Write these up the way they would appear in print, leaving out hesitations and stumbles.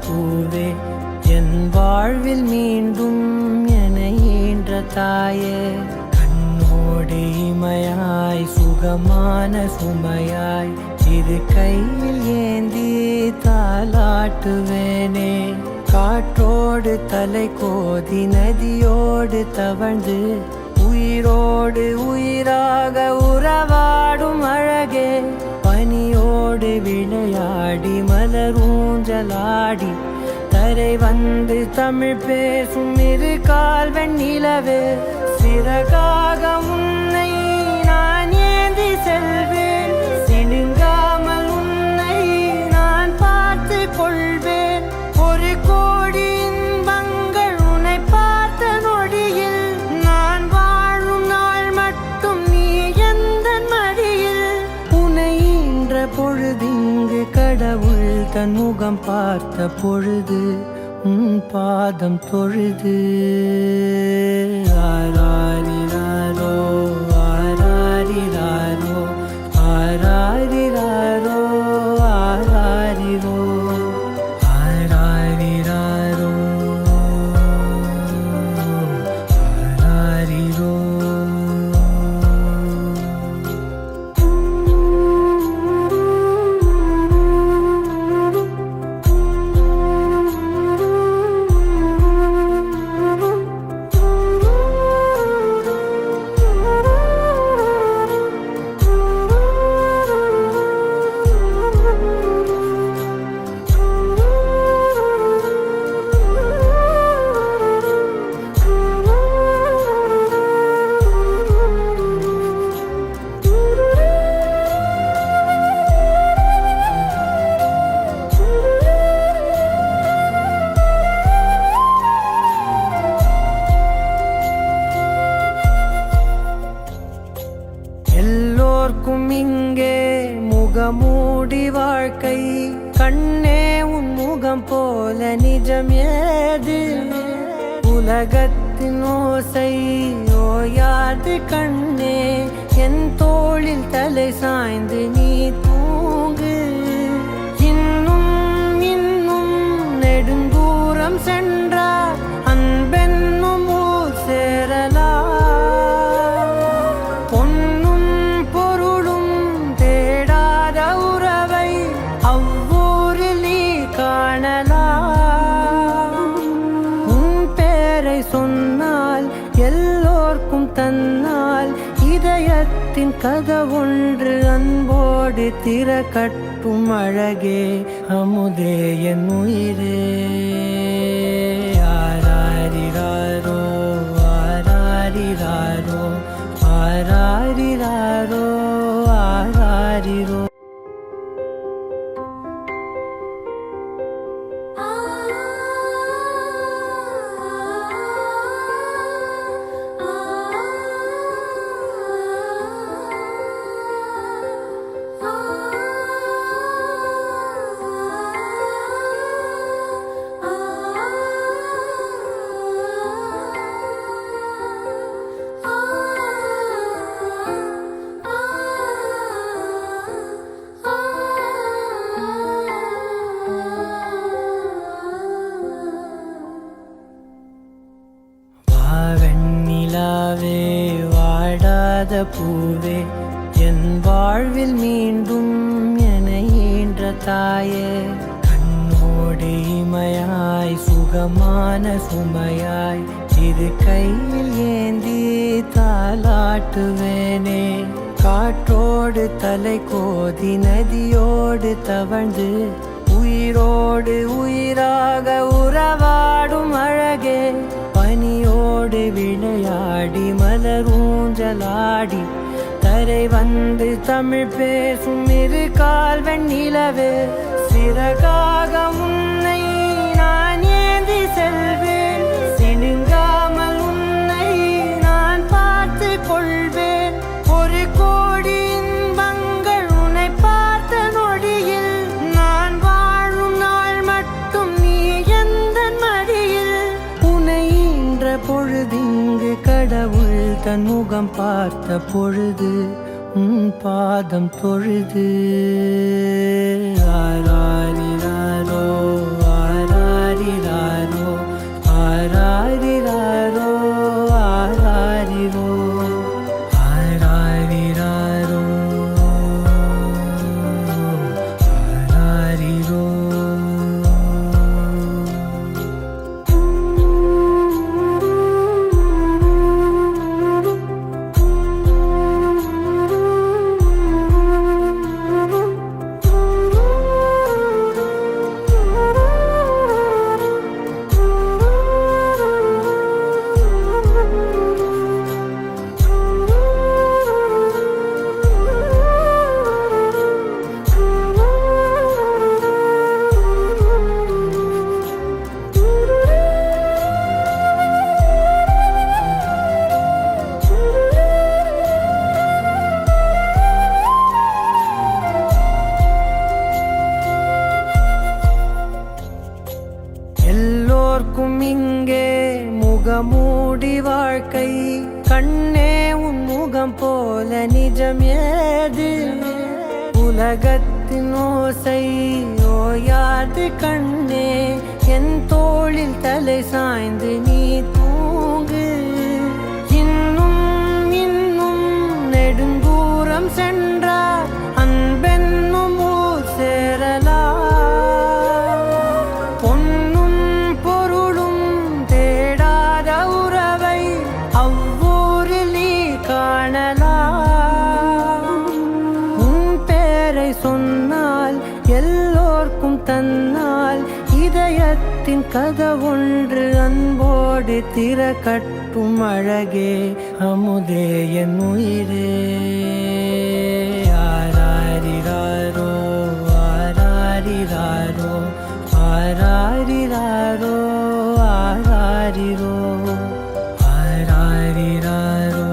பூவே என் வாழ்வில் மீண்டும் என ஈன்ற தாயே கண்ணோடு இமையாய் சுகமான சுமையாய் இரு கையில் ஏந்தி தாலாட்டுவேனே காற்றோடு தலை கோதி நதியோடு தவழ்ந்து உயிரோடு உயிராக உறவாடும் அழகே பனியோடு விளையாடி மலரூஞ்சலாடி தரை வந்து தமிழ் பேசும் இரு கால் வெண்ணிலவே சிறகாக உன்னை நான் ஏந்தி செல்வேன் சிணுங்காமல் உன்னை நான் பார்த்து கொள்வேன் ஒரு கோடி இன்பங்கள் உன்னை பார்த்த நொடியில் நான் வாழும் நாள் மட்டும் நீ எந்த மடியில் உன்னை ஈன்ற பொழுதிங்கு கடவுள் தன் முகம் பார்த்த பொழுது உன் பாதம் தொழுது ஆராரிராரோ ஆராரிராரோ ஆராரிராரோ ஆராரிரோ ஆராரிராரோ ஆராரிரோ எல்லோர்க்கும் இங்கே முகமூடி வாழ்க்கை கண்ணே உன் முகம் போல நிஜம் ஏது உலகத்தின் ஓசை ஓயாது கண்ணே என் தோளில் தலை சாய்ந்து நீ தூங்கு இன்னும் இன்னும் நெடுந்தூரம் சென்றார் அன்பென்னும் ஊர் சேரலாம் சொன்னால் எல்லோர்க்கும் தன்னால் இதயத்தின் கதவொன்று அன்போடு திறக்கட்டும் அழகே அமுதே என் உயிரே ஆராரிராரோ ஆராரிராரோ ஆராரிராரோ ஆராரிரோ வெண்ணிலாவே வாடாத பூவே என் வாழ்வில் மீண்டும் என ஈன்ற தாயே கண்ணோடு இமையாய் சுகமான சுமையாய் இரு கையில் ஏந்தி தாலாட்டுவேனே காற்றோடு தலை கோதி நதியோடு தவழ்ந்து உயிரோடு உயிராக உறவாடும் அழகே பனியோடு விளையாடி மலரூஞ்சலாடி தரை வந்து தமிழ் பேசும் இரு கால் வெண்ணிலவே சிறகாக உன்னை நான் ஏந்தி செல்வேன் சிணுங்காமல் உன்னை நான் பார்த்து கொள்வேன் ஒரு கோடி இன்பங்கள் உன்னை பார்த்த நொடியில் நான் வாழும் நாள் மட்டும் நீ எந்த மடியில் உன்னை ஈன்ற பொழுதிங்கு கடவுள் தன் முகம் பார்த்த பொழுது உன் பாதம் தொழுது ஆராரிராரோ வாழ்க்கை கண்ணே உன் முகம் போல நிஜம் ஏது உலகத்தின் ஓசை ஓயாது கண்ணே என் தோளில் தலை சாய்ந்து நீ தூங்கு இன்னும் இன்னும் நெடுந்தூரம் சென்றார் அன்பென்னும் ஊர் சேரலாம் பொன்னும் பொருளும் தேடாத உறவை அவ்வூரில் நீ காணலாம் உன் பேரை சொன்னால் எல்லோர்க்கும் தன்னால் இதயத்தின் கதவொன்று அன்போடு திறக்கட்டும் அழகே அமுதே என் உயிரே ஆராரிராரோ ஆராரிராரோ ஆராரிராரோ ஆராரிரோ ஆராரிராரோ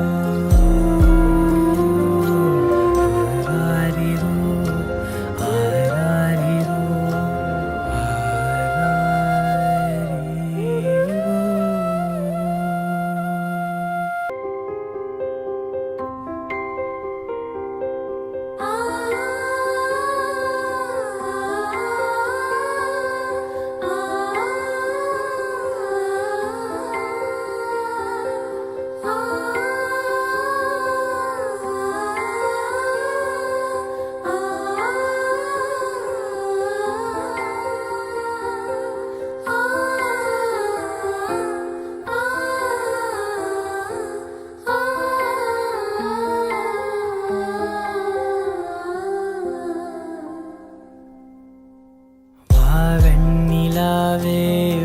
வெண்ணிலாவே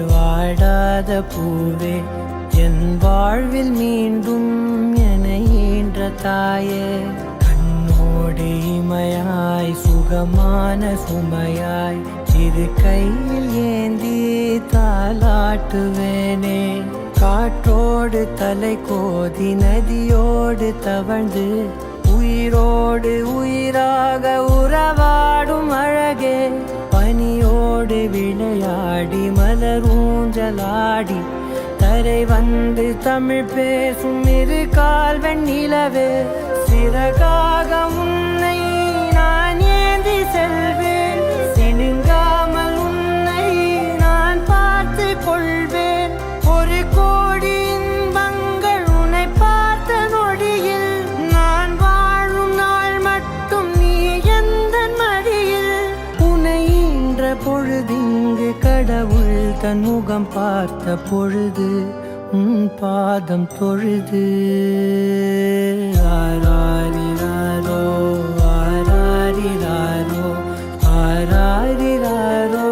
வாடாத பூவே என் வாழ்வில் மீண்டும் என ஈன்ற தாயே கண்ணோடு இமையாய் சுகமான சுமையாய் இது கையில் ஏந்தி தாலாட்டுவேனே காற்றோடு தலை கோதி நதியோடு தவழ்ந்து உயிரோடு உயிராக உறவாடும் அழகே பனியோடு விளையாடி மலரூஞ்சலாடி தரை வந்து தமிழ் பேசும் இரு கால் வெண்ணிலவே சிறகாக உன்னை நான் ஏந்தி செல்வேன் சினுங்காமல் உன்னை நான் பார்த்து கொள்வேன் ஒரு கோடி இன்பங்கள் உன்னை பார்த்த நொடியில் நான் வாழும் நாள் மட்டும் நீ எந்த மடியில் உன்னை ஈன்ற பொழுதிங்கு கடவுள் தன் முகம் பார்த்த பொழுது உன் பாதம் தொழுது ஆராரிராரோ ஆராரிராரோ ஆராரிராரோ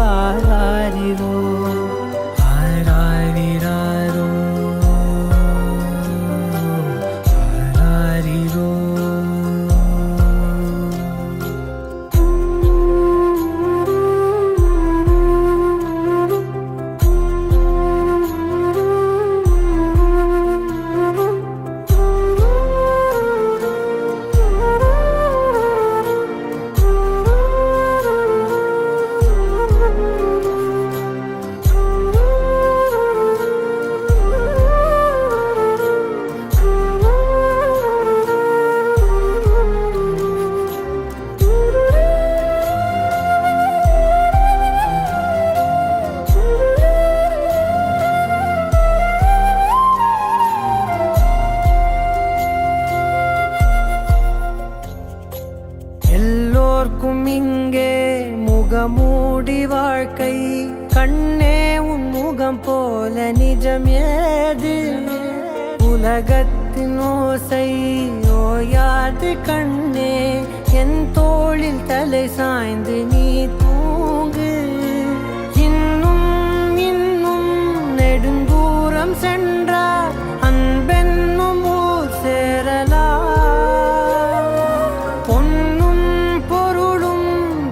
ஆராரிரோ ஆராரிராரோ ஆராரிரோ எல்லோர்க்கும் இங்கே முகமூடி வாழ்க்கை கண்ணே உன் முகம் போல நிஜம் ஏது உலகத்தின் ஓசை ஓயாது கண்ணே என் தோளில் தலை சாய்ந்து நீ தூங்கு இன்னும் இன்னும் நெடுந்தூரம் சென்றார் அன்பென்னும் ஊர் சேரலாம் பொன்னும் பொருளும்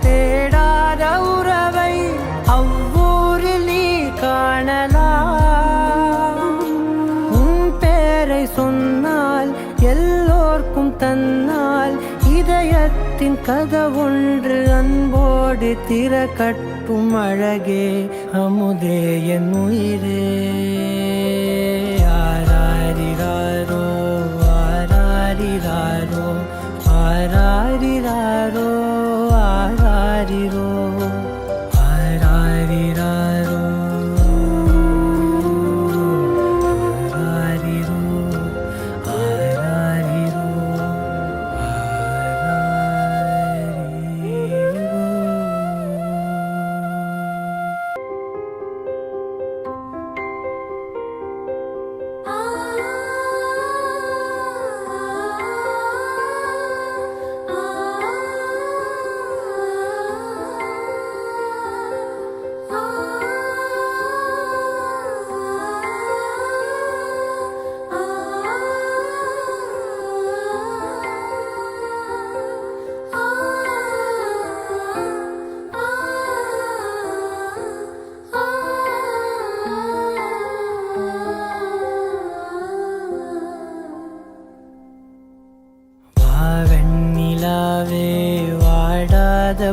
தேடாத உறவை அவ்வூரில் நீ காணலாம் உன் பேரை சொன்னால் எல்லோர்க்கும் தன்னால் இதயத்தின் கதவொன்று அன்போடு திறக்கட்டும் அழகே அமுதே என் உயிரே ஆராய்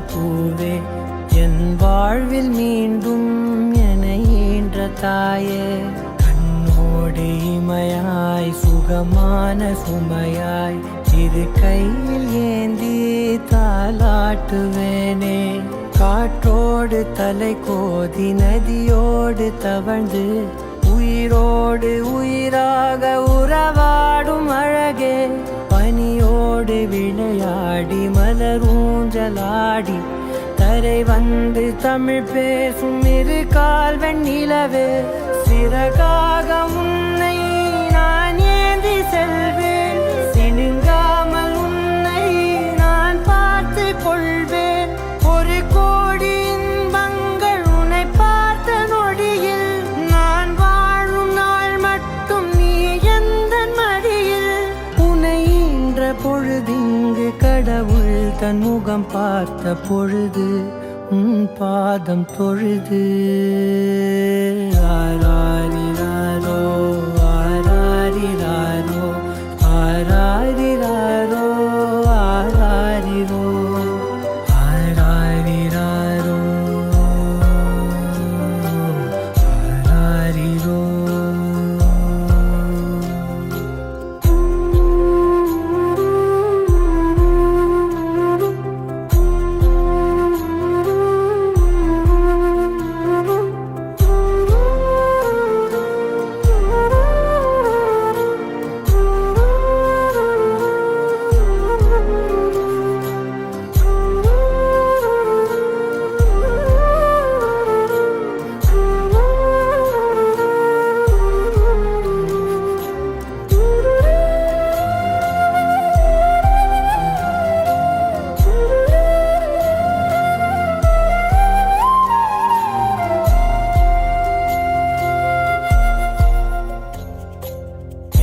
பூவே என் வாழ்வில் மீண்டும் என ஈன்ற தாயே கண்ணோடு இமையாய் சுகமான சுமையாய் இரு கையில் ஏந்தி தாலாட்டுவேனே காற்றோடு தலை கோதி நதியோடு தவழ்ந்து உயிரோடு உயிராக உறவாடும் அழகே பனியோடு விளையாடி மலரூஞ்சலாடி தரை வந்து தமிழ் பேசும் இரு கால் வெண்ணிலவே சிறகாக உன்னை நான் ஏந்தி செல்வேன் சினுங்காமல் உன்னை நான் பார்த்து கொள்வேன் ஒரு கோடி இன்பங்கள் உன்னை பார்த்த நொடியில் நான் வாழும் நாள் மட்டும் நீ எந்த மடியில் உன்னை ஈன்ற பொழுதிங்கு கடவுள் தன் முகம் பார்த்த பொழுது உன் பாதம் தொழுது ஆராரிராரோ ஆராரிராரோ ஆராரிராரோ ஆராரிரோ ஆராரிராரோ ஆராரிரோ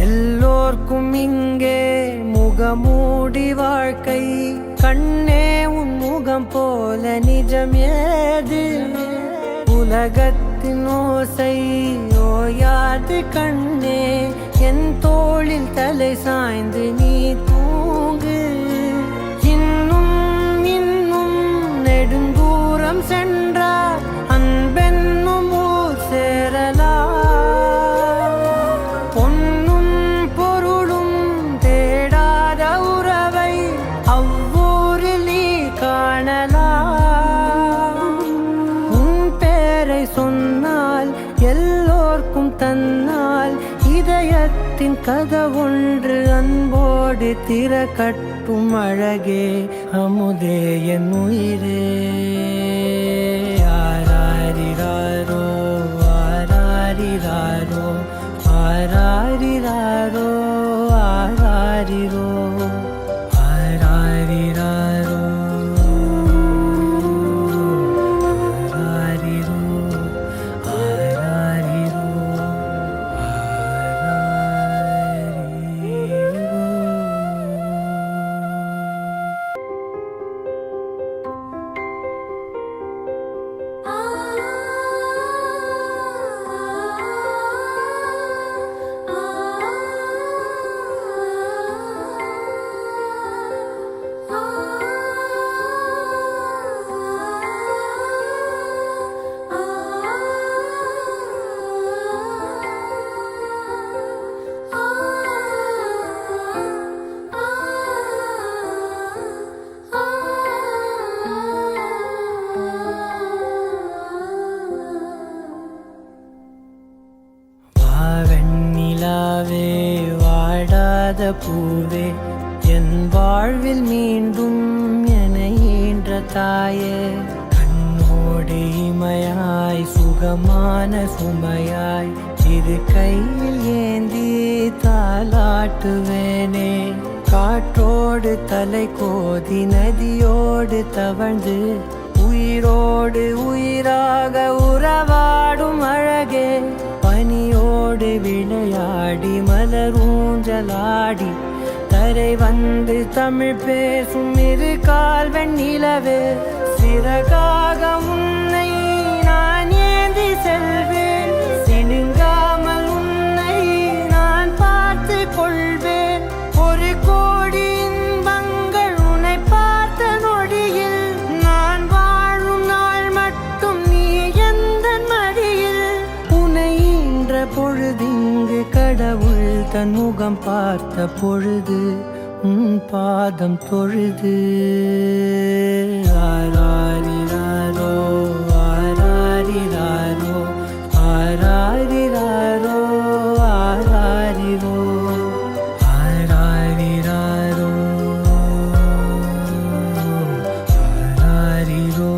எல்லோர்க்கும் இங்கே முகமூடி வாழ்க்கை கண்ணே உன் முகம் போல நிஜம் ஏது உலகத்தின் ஓசை ஓயாது கண்ணே என் தோளில் தலை சாய்ந்து நீ தூங்கு இன்னும் இன்னும் நெடுந்தூரம் சென்றார் அன்பென்னும் ஊர் சேரலாம் சொன்னால் எல்லோர்க்கும் தன்னால் இதயத்தின் கதவொன்று அன்போடு திறக்கட்டும் அழகே அமுதே என் உயிரே ஆராரிராரோ ஆராரிராரோ ஆராரிராரோ ஆராரிரோ ஆராரிராரோ வாடாத பூவே என் வாழ்வில் மீண்டும் என ஈன்ற தாயே கண்ணோடு இமையாய் சுகமான சுமையாய் இரு கையில் ஏந்தி தாலாட்டுவேனே காற்றோடு தலை கோதி நதியோடு தவழ்ந்து உயிரோடு உயிராக உறவாடும் அழகே பனியோடு விளையாடி மலரூஞ்சலாடி தரை வந்து தமிழ் பேசும் இரு கால் வெண்ணிலவே சிறகாக உன்னை நான் ஏந்தி செல்வேன் சினுங்காமல் உன்னை நான் பார்த்து கொள்வேன் ஒரு கோடி இன்பங்கள் உன்னை பார்த்த நொடியில் நான் உந்தன் முகம் பார்த்த பொழுது உன் பாதம் தொழுது. ஆராரிராரோ ஆராரிராரோ ஆராரிராரோ ஆராரிரோ ஆராரிராரோ ஆராரிரோ.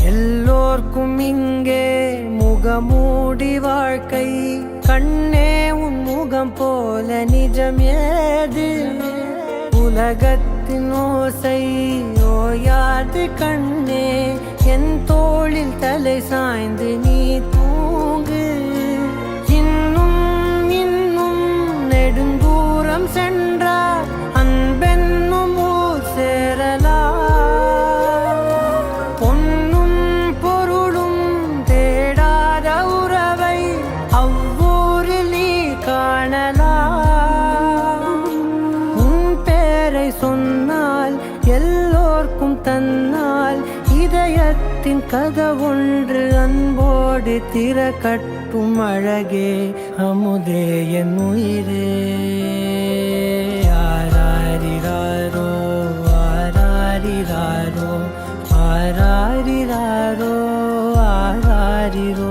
எல்லோர்க்கும் இங்கே முகமூடி வாழ்க்கை, கண்ணே உன் முகம் போல நிஜம் ஏது? உலகத்தின் ஓசை ஓயாது கண்ணே, என் தோளில் தலை சாய்ந்து நீ தூங்கு. இன்னும் இன்னும் நெடுந்தூரம் சென்றார் அன்பென்னும் ஊர் சேரலாம். சொன்னால் எல்லோர்க்கும் தன்னால் இதயத்தின் கதவொன்று அன்போடு திறக்கட்டும் அழகே அமுதே என் உயிரே. ஆராரிராரோ ஆராரிராரோ ஆராரிராரோ ஆராரிரோ.